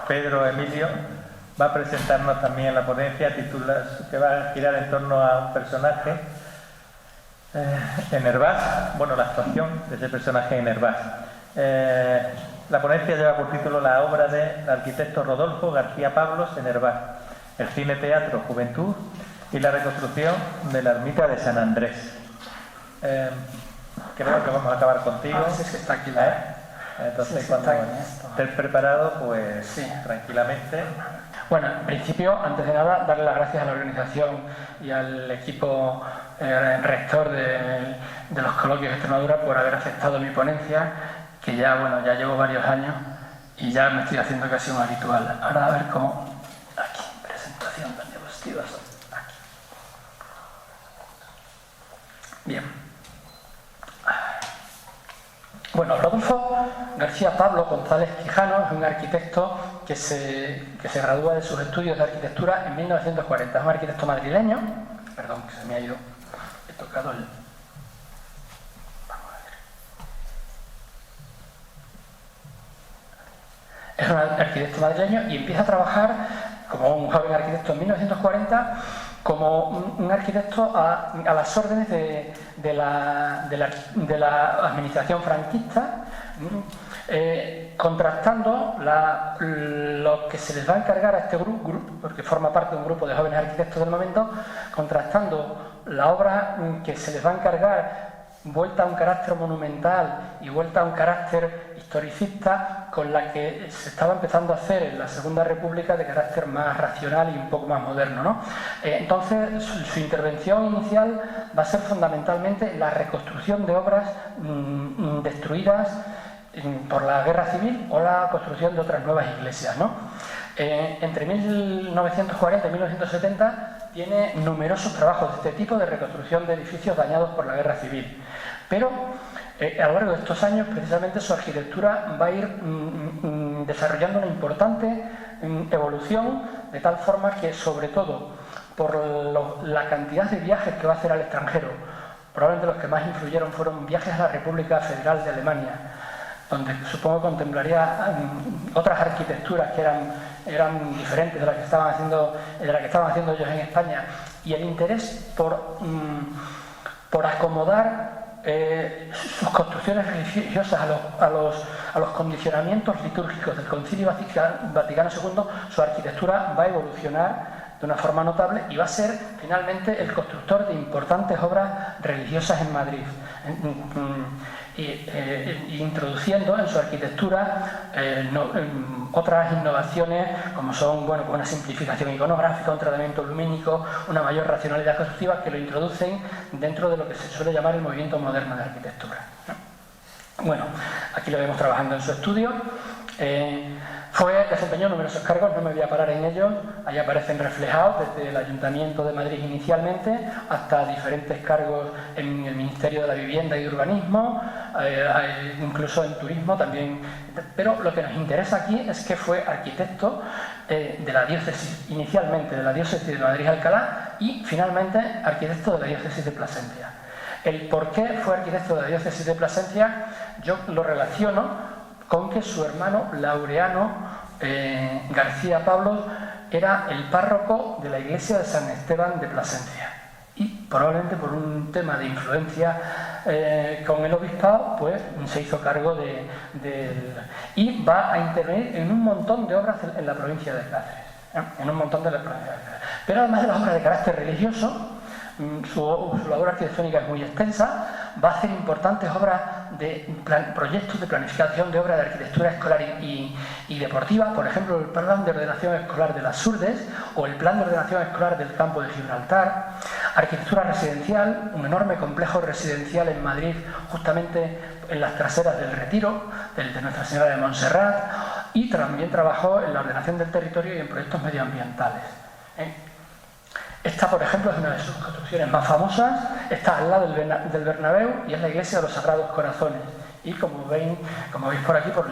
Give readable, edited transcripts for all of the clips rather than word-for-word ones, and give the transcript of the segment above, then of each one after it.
Pedro Emilio va a presentarnos también la ponencia que va a girar en torno a un personaje en Hervás, bueno, la actuación de ese personaje en Hervás. La ponencia lleva por título la obra del arquitecto Rodolfo García Pablos en Hervás, el cine-teatro Juventud y la reconstrucción de la ermita de San Andrés. Creo que vamos a acabar contigo. Sí, es que está aquí entonces, cuando estés preparado, pues sí, tranquilamente. Bueno, en principio, antes de nada, darle las gracias a la organización y al equipo rector de los coloquios de Extremadura por haber aceptado mi ponencia, que ya llevo varios años y ya me estoy haciendo casi un habitual. Ahora a ver cómo... Aquí, presentación de diapositivas. Aquí. Bien. Bueno, Rodolfo García Pablo González Quijano es un arquitecto que se gradúa de sus estudios de arquitectura en 1940. Es un arquitecto madrileño. Perdón, que se me ha ido. He tocado el... Vamos a ver. Es un arquitecto madrileño y empieza a trabajar como un joven arquitecto en 1940 como un arquitecto a las órdenes de la administración franquista, contrastando lo que se les va a encargar a este grupo, porque forma parte de un grupo de jóvenes arquitectos del momento, contrastando la obra que se les va a encargar vuelta a un carácter monumental y vuelta a un carácter historicista con la que se estaba empezando a hacer en la Segunda República de carácter más racional y un poco más moderno, ¿no? Entonces su intervención inicial va a ser fundamentalmente la reconstrucción de obras destruidas por la guerra civil o la construcción de otras nuevas iglesias, ¿no? Entre 1940 y 1970 tiene numerosos trabajos de este tipo de reconstrucción de edificios dañados por la guerra civil. Pero a lo largo de estos años, precisamente, su arquitectura va a ir desarrollando una importante evolución, de tal forma que, sobre todo, por la cantidad de viajes que va a hacer al extranjero, probablemente los que más influyeron fueron viajes a la República Federal de Alemania, donde supongo que contemplaría otras arquitecturas que eran diferentes de las que estaban haciendo ellos en España, y el interés por acomodar sus construcciones religiosas a los condicionamientos litúrgicos del Concilio Vaticano II. Su arquitectura va a evolucionar de una forma notable y va a ser finalmente el constructor de importantes obras religiosas en Madrid, introduciendo en su arquitectura otras innovaciones como son una simplificación iconográfica, un tratamiento lumínico, una mayor racionalidad constructiva, que lo introducen dentro de lo que se suele llamar el movimiento moderno de arquitectura. Bueno, aquí lo vemos trabajando en su estudio. Desempeñó numerosos cargos, no me voy a parar en ellos, ahí aparecen reflejados desde el Ayuntamiento de Madrid inicialmente hasta diferentes cargos en el Ministerio de la Vivienda y Urbanismo, incluso en turismo también. Pero lo que nos interesa aquí es que fue arquitecto de la diócesis, inicialmente de la diócesis de Madrid-Alcalá y finalmente arquitecto de la diócesis de Plasencia. El por qué fue arquitecto de la diócesis de Plasencia yo lo relaciono con que su hermano Laureano García Pablos era el párroco de la iglesia de San Esteban de Plasencia, y probablemente por un tema de influencia con el obispado, pues se hizo cargo y va a intervenir en un montón de obras en la provincia de Cáceres, pero además de las obras de carácter religioso, su labor arquitectónica es muy extensa. Va a hacer importantes obras proyectos de planificación de obras de arquitectura escolar y deportiva, por ejemplo el plan de ordenación escolar de las Surdes o el plan de ordenación escolar del campo de Gibraltar. Arquitectura residencial, un enorme complejo residencial en Madrid, justamente en las traseras del Retiro, de Nuestra Señora de Montserrat, y también trabajó en la ordenación del territorio y en proyectos medioambientales. Esta, por ejemplo, es una de sus construcciones más famosas, está al lado del Bernabéu y es la iglesia de los Sagrados Corazones. Y como veis por aquí, por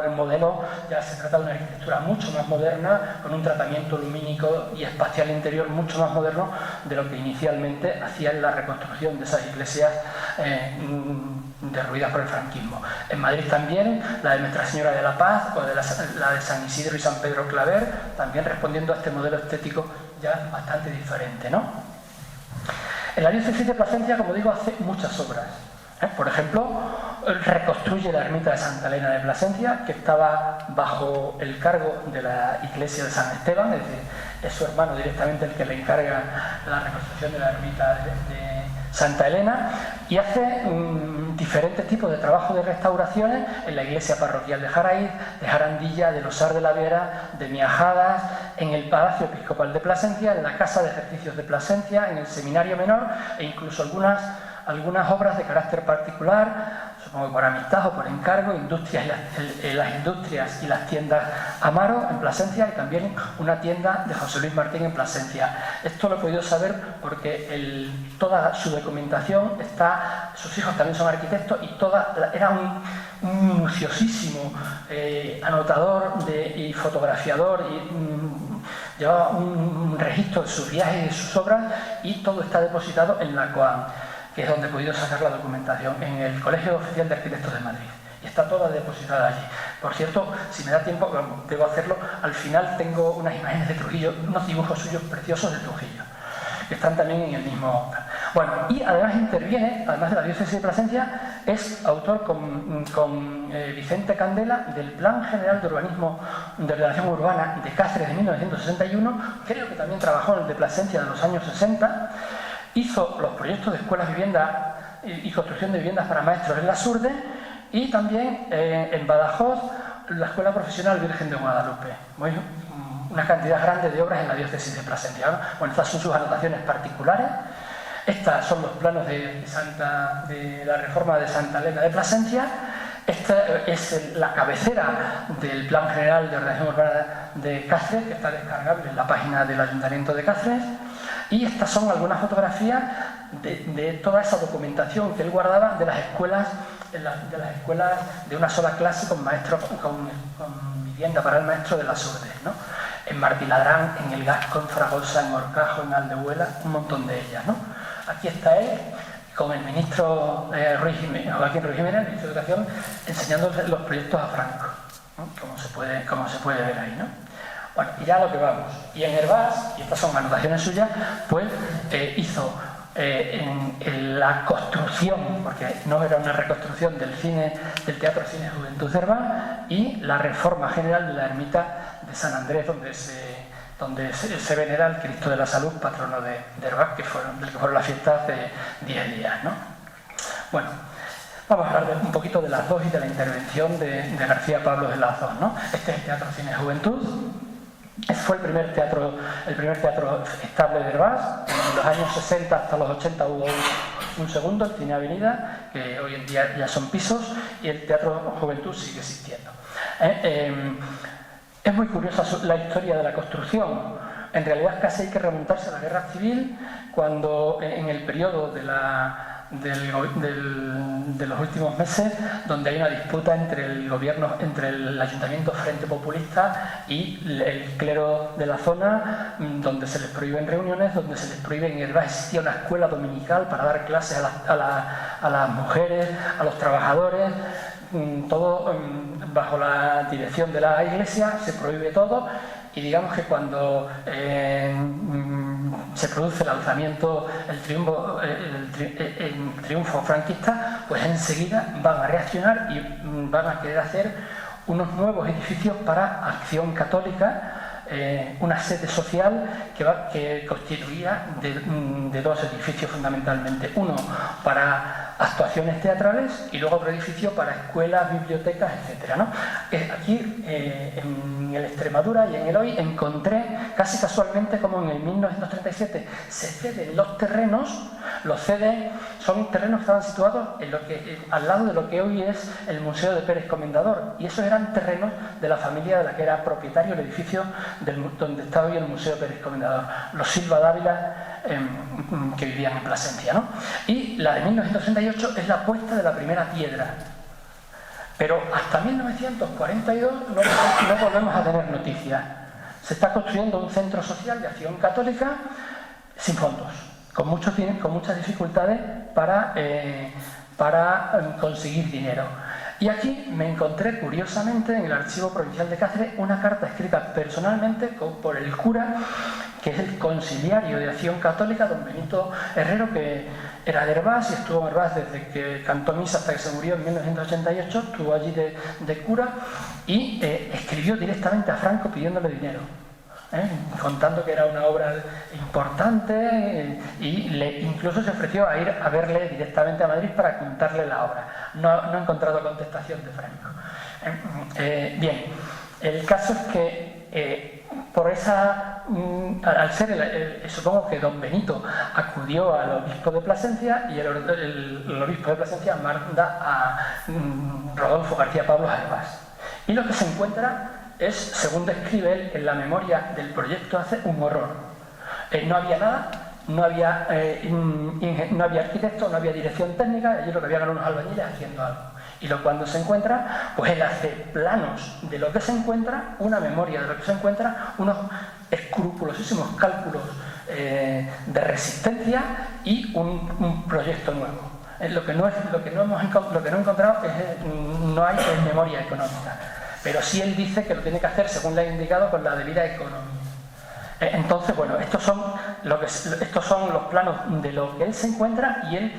el modelo, ya se trata de una arquitectura mucho más moderna, con un tratamiento lumínico y espacial interior mucho más moderno de lo que inicialmente hacía en la reconstrucción de esas iglesias derruidas por el franquismo. En Madrid también la de Nuestra Señora de la Paz o la de San Isidro y San Pedro Claver, también respondiendo a este modelo estético ya bastante diferente, ¿no? En la diócesis de Plasencia, como digo, hace muchas obras. Por ejemplo, reconstruye la ermita de Santa Elena de Plasencia, que estaba bajo el cargo de la iglesia de San Esteban, es decir, es su hermano directamente el que le encarga la reconstrucción de la ermita de Santa Elena, y hace diferentes tipos de trabajo de restauraciones en la iglesia parroquial de Jaraiz, de Jarandilla, de Losar de la Vera, de Miajadas, en el Palacio Episcopal de Plasencia, en la Casa de Ejercicios de Plasencia, en el Seminario Menor, e incluso algunas obras de carácter particular, supongo que por amistad o por encargo, las industrias y las tiendas Amaro en Plasencia, y también una tienda de José Luis Martín en Plasencia. Esto lo he podido saber porque toda su documentación está, sus hijos también son arquitectos, y era un minuciosísimo anotador y fotografiador, y llevaba un registro de sus viajes y de sus obras, y todo está depositado en la COAM, que es donde he podido sacar la documentación, en el Colegio Oficial de Arquitectos de Madrid. Y está toda depositada allí. Por cierto, si me da tiempo, debo hacerlo, al final tengo unas imágenes de Trujillo, unos dibujos suyos preciosos de Trujillo, que están también en el mismo... Bueno, y además interviene, además de la diócesis de Plasencia, es autor con Vicente Candela del Plan General de Urbanismo de Ordenación Urbana de Cáceres de 1961, creo que también trabajó en el de Plasencia de los años 60, hizo los proyectos de escuelas vivienda y construcción de viviendas para maestros en la Surde, y también en Badajoz la Escuela Profesional Virgen de Guadalupe. Una cantidad grande de obras en la diócesis de Plasencia, ¿no? Bueno, estas son sus anotaciones particulares. Estos son los planos de la reforma de Santa Elena de Plasencia. Esta es la cabecera del Plan General de Ordenación Urbana de Cáceres, que está descargable en la página del Ayuntamiento de Cáceres. Y estas son algunas fotografías de toda esa documentación que él guardaba de las escuelas, de una sola clase con vivienda para el maestro de las Urdes, ¿no? En Martiladrán, en El Gasco, en Fragosa, en Horcajo, en Aldehuela, un montón de ellas, ¿no? Aquí está él con el ministro Joaquín Ruiz Jiménez, el ministro de Educación, enseñándole los proyectos a Franco, ¿no? Como se puede ver ahí, ¿no? Bueno, y ya a lo que vamos. Y en Hervás, y estas son anotaciones suyas, pues hizo en la construcción, porque no era una reconstrucción del Teatro Cine Juventud de Hervás, y la reforma general de la ermita de San Andrés, donde se venera el Cristo de la Salud, patrono de Hervás, del que fueron las fiestas hace 10 días, ¿no? Bueno, vamos a hablar un poquito de las dos y de la intervención de García Pablos en las dos, ¿no? Este es el Teatro Cine Juventud. Ese fue el primer teatro estable de Hervás. En los años 60 hasta los 80 hubo un segundo, el Cine Avenida, que hoy en día ya son pisos, y el Teatro Juventud sigue existiendo. Es muy curiosa la historia de la construcción. En realidad casi hay que remontarse a la Guerra Civil, cuando en el periodo de los últimos meses, donde hay una disputa entre el Ayuntamiento Frente Populista y el clero de la zona, donde se les prohíben reuniones, donde se les prohíbe. En Hervás existía una escuela dominical para dar clases a las mujeres, a los trabajadores, todo bajo la dirección de la Iglesia. Se prohíbe todo, y digamos que cuando se produce el alzamiento, el triunfo franquista, pues enseguida van a reaccionar y van a querer hacer unos nuevos edificios para Acción Católica, una sede social que constituía de dos edificios fundamentalmente, uno para actuaciones teatrales y luego otro edificio para escuelas, bibliotecas, etc., ¿no? Aquí en el Extremadura y en el Hoy encontré casi casualmente como en el 1937 se ceden los terrenos. Los ceden, son terrenos que estaban situados al lado de lo que hoy es el Museo de Pérez Comendador, y esos eran terrenos de la familia de la que era propietario el edificio donde está hoy el Museo Pérez Comendador, los Silva Dávila, que vivían en Plasencia, ¿no? Y la de 1938 es la puesta de la primera piedra, pero hasta 1942 no volvemos a tener noticias. Se está construyendo un centro social de Acción Católica sin fondos, con muchas dificultades para para conseguir dinero. Y aquí me encontré, curiosamente, en el Archivo Provincial de Cáceres, una carta escrita personalmente por el cura, que es el conciliario de Acción Católica, don Benito Herrero, que era de Hervás y estuvo en Hervás desde que cantó misa hasta que se murió en 1988, estuvo allí de cura y escribió directamente a Franco pidiéndole dinero. Contando que era una obra importante y incluso se ofreció a ir a verle directamente a Madrid para contarle la obra. No he encontrado contestación de Franco. Bien, el caso es que por esa, al ser supongo que don Benito acudió al obispo de Plasencia y el obispo de Plasencia manda a Rodolfo García Pablos a Hervás. Y lo que se encuentra es, según describe él en la memoria del proyecto, hace un horror. No había nada, no había arquitecto, no había dirección técnica, allí lo que había eran unos albañiles haciendo algo. Y cuando se encuentra, pues él hace planos de lo que se encuentra, una memoria de lo que se encuentra, unos escrupulosísimos cálculos de resistencia y un proyecto nuevo. Lo que no he encontrado es no hay memoria económica. Pero sí él dice que lo tiene que hacer, según le ha indicado, con la debida economía. Entonces, bueno, estos son los planos de lo que él se encuentra y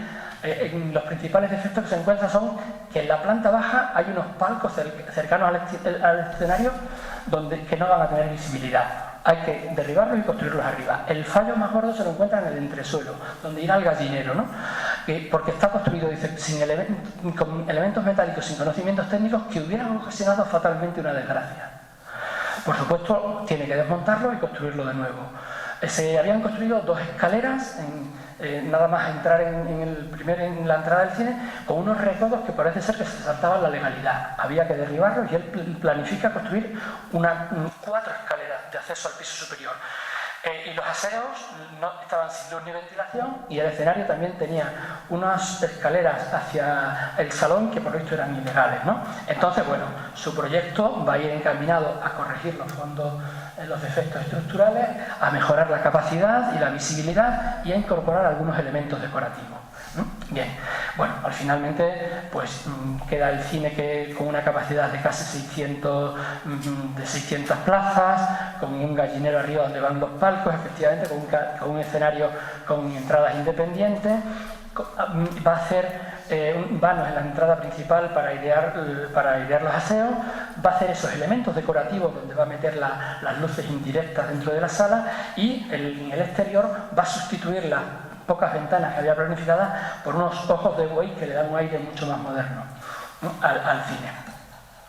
los principales defectos que se encuentran son que en la planta baja hay unos palcos cercanos al escenario que no van a tener visibilidad. Hay que derribarlos y construirlos arriba. El fallo más gordo se lo encuentra en el entresuelo, donde irá el gallinero, ¿no? Porque está construido, dice, con elementos metálicos, sin conocimientos técnicos, que hubieran ocasionado fatalmente una desgracia. Por supuesto, tiene que desmontarlo y construirlo de nuevo. Se habían construido 2 escaleras, nada más entrar en la entrada del cine, con unos recodos que parece ser que se saltaban la legalidad. Había que derribarlos y él planifica construir 4 escaleras de acceso al piso superior. Y los aseos no estaban sin luz ni ventilación y el escenario también tenía unas escaleras hacia el salón que por lo visto eran ilegales, ¿no? Entonces, bueno, su proyecto va a ir encaminado a corregir los defectos estructurales, a mejorar la capacidad y la visibilidad y a incorporar algunos elementos decorativos. Bien, bueno, finalmente pues queda el cine con una capacidad de casi 600 plazas, con un gallinero arriba donde van los palcos, efectivamente, con un escenario con entradas independientes. Va a hacer vanos en la entrada principal para airear los aseos, va a hacer esos elementos decorativos donde va a meter las luces indirectas dentro de la sala y en el exterior va a sustituir las pocas ventanas que había planificadas por unos ojos de buey que le dan un aire mucho más moderno, ¿no? al cine.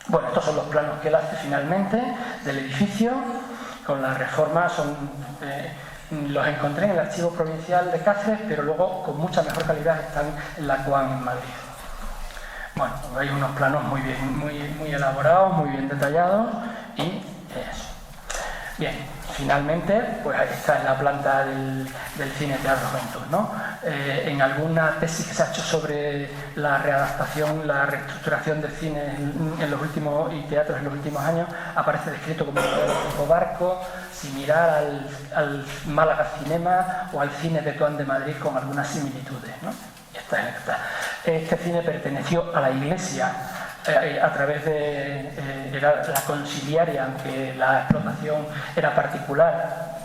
Bueno, estos son los planos que él hace finalmente del edificio con la reforma. Los encontré en el Archivo Provincial de Cáceres, pero luego con mucha mejor calidad están en la CUAM en Madrid. Bueno, hay unos planos muy elaborados, muy bien detallados y eso. Bien, finalmente, pues ahí está en la planta del Cine Teatro Juventud, ¿no? En alguna tesis que se ha hecho sobre la readaptación, la reestructuración del cine y teatros en los últimos años, aparece descrito como un modelo tipo barco, similar al Málaga Cinema o al Cine Tetuán de Madrid con algunas similitudes, ¿no? Este cine perteneció a la Iglesia a través de la conciliaria, aunque la explotación era particular,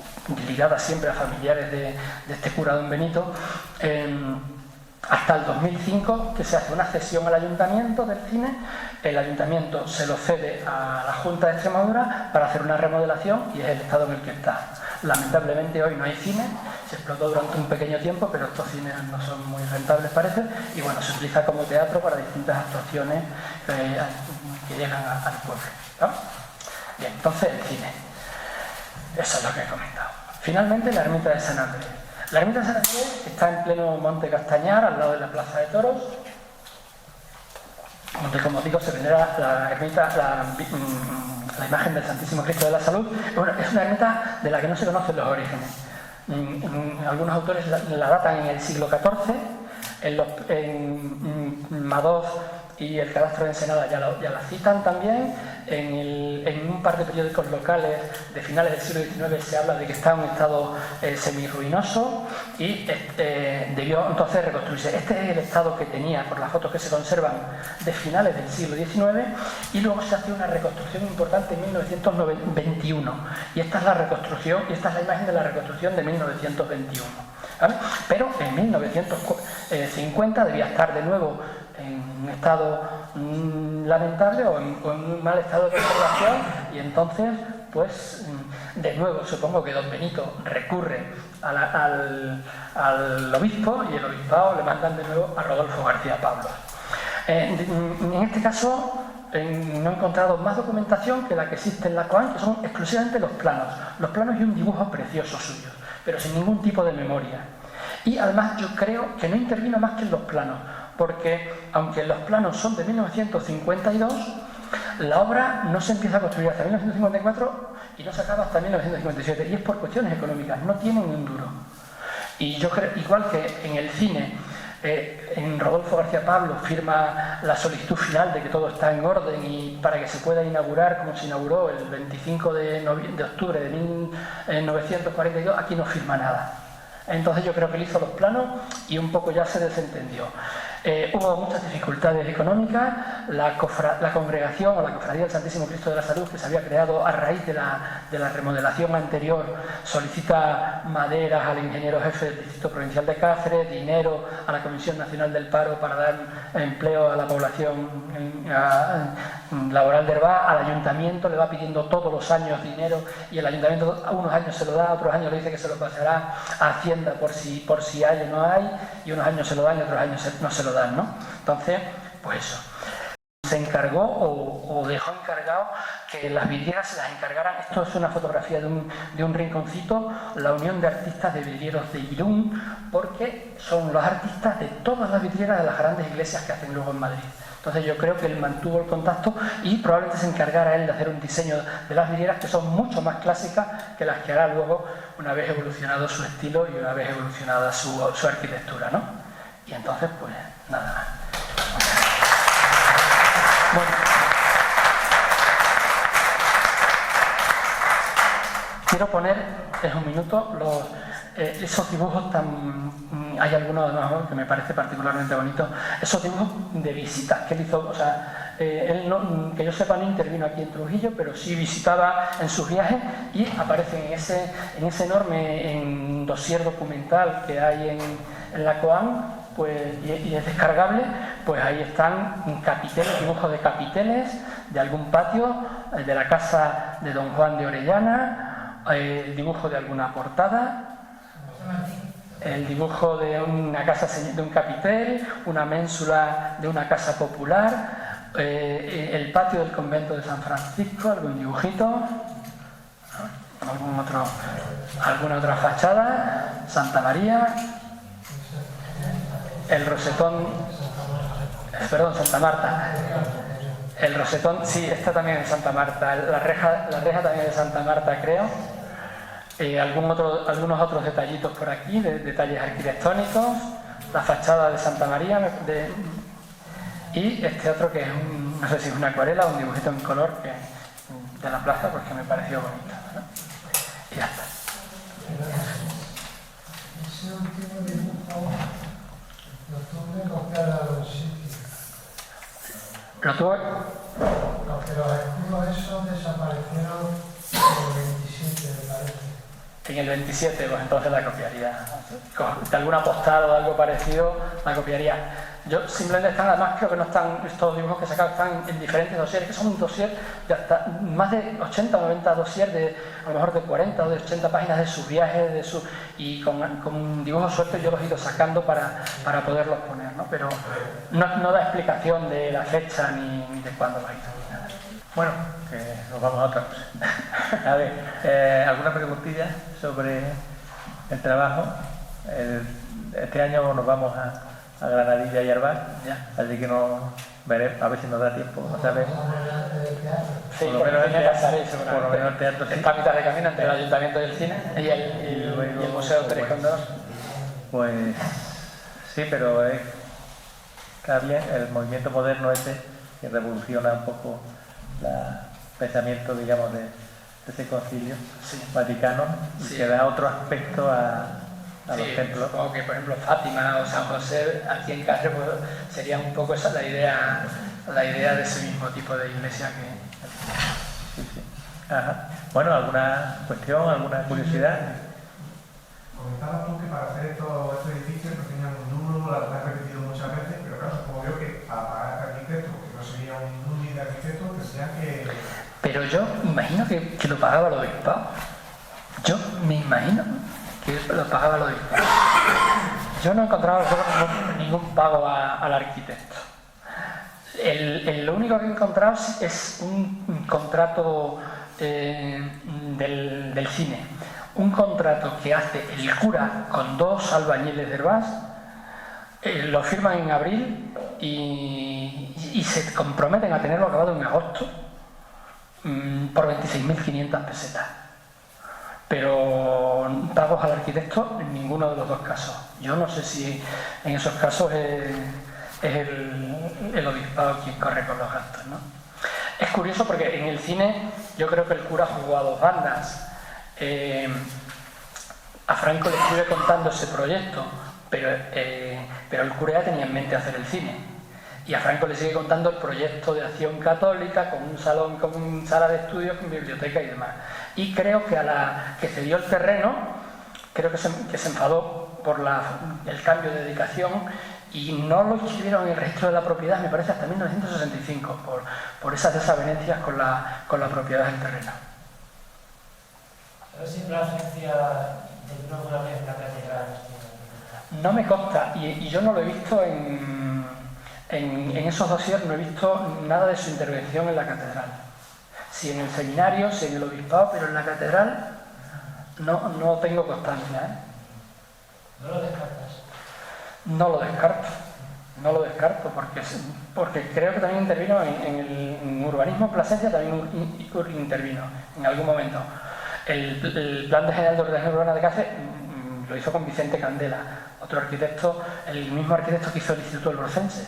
ligada siempre a familiares de este cura don Benito, hasta el 2005, que se hace una cesión al ayuntamiento del cine. El ayuntamiento se lo cede a la Junta de Extremadura para hacer una remodelación y es el estado en el que está. Lamentablemente hoy no hay cine, se explotó durante un pequeño tiempo, pero estos cines no son muy rentables, parece, y bueno, se utiliza como teatro para distintas actuaciones que llegan al pueblo, ¿no? Bien, entonces el cine. Eso es lo que he comentado. Finalmente, la ermita de San Andrés. La ermita de San Andrés está en pleno Monte Castañar, al lado de la Plaza de Toros, donde, como digo, se venera la imagen del Santísimo Cristo de la Salud. Es una ermita de la que no se conocen los orígenes. Algunos autores la datan en el siglo XIV. En Madoz y el Cadastro de Ensenada ya la citan también. En un par de periódicos locales de finales del siglo XIX se habla de que está en un estado semirruinoso y debió entonces reconstruirse. Este es el estado que tenía, por las fotos que se conservan, de finales del siglo XIX, y luego se hace una reconstrucción importante en 1921. Y esta es la reconstrucción, y esta es la imagen de la reconstrucción de 1921. ¿Vale? Pero en 1950 debía estar de nuevo en un estado lamentable o en un mal estado de conservación, y entonces pues de nuevo supongo que don Benito recurre al obispo, y el obispado le mandan de nuevo a Rodolfo García Pablos. En este caso no he encontrado más documentación que la que existe en la Coan, que son exclusivamente los planos y un dibujo precioso suyo, pero sin ningún tipo de memoria. Y además yo creo que no intervino más que en los planos, porque aunque los planos son de 1952, la obra no se empieza a construir hasta 1954 y no se acaba hasta 1957, y es por cuestiones económicas, no tienen un duro. Y yo creo, igual que en el cine, en Rodolfo García Pablos firma la solicitud final de que todo está en orden y para que se pueda inaugurar como se inauguró el 25 de octubre de 1942, aquí no firma nada. Entonces yo creo que él hizo los planos y un poco ya se desentendió. Hubo muchas dificultades económicas. La congregación o la Cofradía del Santísimo Cristo de la Salud, que se había creado a raíz de la remodelación anterior, solicita maderas al ingeniero jefe del Distrito Provincial de Cáceres, dinero a la Comisión Nacional del Paro para dar empleo a la población laboral de Hervás. Al ayuntamiento le va pidiendo todos los años dinero, y el ayuntamiento a unos años se lo da, a otros años le dice que se lo pasará a Hacienda por si hay o no hay, y unos años se lo dan y otros años no se lo dan, ¿no? Entonces, pues eso. Se encargó o dejó encargado que las vidrieras se las encargaran. Esto es una fotografía de un rinconcito, la Unión de Artistas de Vidrieros de Irún, porque son los artistas de todas las vidrieras de las grandes iglesias que hacen luego en Madrid. Entonces yo creo que él mantuvo el contacto y probablemente se encargara él de hacer un diseño de las vidrieras que son mucho más clásicas que las que hará luego, una vez evolucionado su estilo y una vez evolucionada su arquitectura, ¿no? Y entonces, pues, nada más. Bueno. Quiero poner, es un minuto, esos dibujos hay algunos además que me parece particularmente bonitos, esos dibujos de visitas que él hizo. O sea, él no, que yo sepa, no intervino aquí en Trujillo, pero sí visitaba en sus viajes, y aparecen en ese enorme dossier documental que hay en la Coan, pues, y es descargable. Pues ahí están capiteles, dibujos de capiteles de algún patio, de la casa de don Juan de Orellana, el dibujo de alguna portada, el dibujo de una casa, de un capitel, una ménsula de una casa popular, el patio del convento de San Francisco, algún dibujito, alguna otra fachada, Santa María, el rosetón, perdón, Santa Marta, el rosetón, sí, está también en Santa Marta, la reja también de Santa Marta, creo. Algunos otros detallitos por aquí, detalles arquitectónicos, la fachada de Santa María, y este otro que es no sé si es una acuarela o un dibujito en color de la plaza, porque me pareció bonito, ¿no? Y ya está. Ese último dibujo lo tuve que copiar a los sitios. Lo tuve. Porque los escudos esos desaparecieron en el 27, me parece. En el 27, pues entonces la copiaría. De alguna postal o algo parecido, la copiaría. Yo simplemente están, además creo que no están, estos dibujos que he sacado están en diferentes dosieres, que son un dossier de hasta más de 80 o 90 dossiers, a lo mejor de 40 o de 80 páginas de sus viajes, y con dibujos sueltos yo los he ido sacando para poderlos poner, ¿no? Pero no da explicación de la fecha ni de cuándo lo hizo. Bueno, que nos vamos a otra cosa. A ver, ¿alguna preguntilla sobre el trabajo? Este año nos vamos a Granadilla y Hervás, así que veremos, a ver si nos da tiempo, ¿no sabes? Sí, por lo menos el teatro sí. Está a mitad de camino entre el Ayuntamiento del Cine y el Museo Pérez Condor. Pues sí, pero bien el movimiento moderno ese que revoluciona un poco el pensamiento, digamos, de ese concilio vaticano y que da otro aspecto a los templos. Supongo que, por ejemplo, Fátima o San José, aquí en Cáceres, pues, sería un poco esa la idea de ese mismo tipo de iglesia que... Sí. Ajá. Bueno, ¿alguna cuestión, alguna curiosidad? Comentabas tú que para hacer estos edificios no tenían un número, lo has repetido muchas veces, pero claro, supongo yo que para pagar a arquitectos, que no sería un número de arquitectos, tendrían que... Pero yo imagino que lo pagaba el obispado. Yo me imagino que lo pagaba el obispado. Yo no he encontrado ningún pago al arquitecto. Lo único que he encontrado es un contrato del cine. Un contrato que hace el cura con 2 albañiles de Hervás, lo firman en abril y se comprometen a tenerlo acabado en agosto por 26.500 pesetas. Pero pagos al arquitecto en ninguno de los 2 casos. Yo no sé si en esos casos es el obispado quien corre con los gastos, ¿no? Es curioso porque en el cine yo creo que el cura jugó a 2 bandas. A Franco le estuve contando ese proyecto, pero el cura ya tenía en mente hacer el cine. Y a Franco le sigue contando el proyecto de Acción Católica con un salón, con sala de estudios, con biblioteca y demás. Y creo que a la que se dio el terreno, creo que se enfadó por el cambio de dedicación y no lo inscribieron en el registro de la propiedad, me parece, hasta 1965, por esas desavenencias con la propiedad del terreno. ¿Pero siempre la agencia de alguna vez en la catedral? No me consta, y yo no lo he visto en esos dossiers, no he visto nada de su intervención en la catedral. Sí en el seminario, sí en el obispado, pero en la catedral no tengo constancia, ¿eh? ¿No lo descartas? No lo descarto porque creo que también intervino en urbanismo en Plasencia, también intervino en algún momento. El plan de general de ordenación urbana de Cáceres lo hizo con Vicente Candela, otro arquitecto, el mismo arquitecto que hizo el Instituto del Brocense.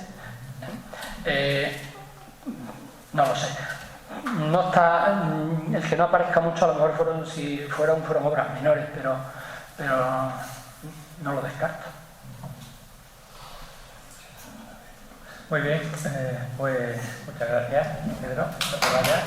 No lo sé. No está, el que no aparezca mucho a lo mejor fueron obras menores, pero no lo descarto. Muy bien, pues muchas gracias, Pedro. No te vayas.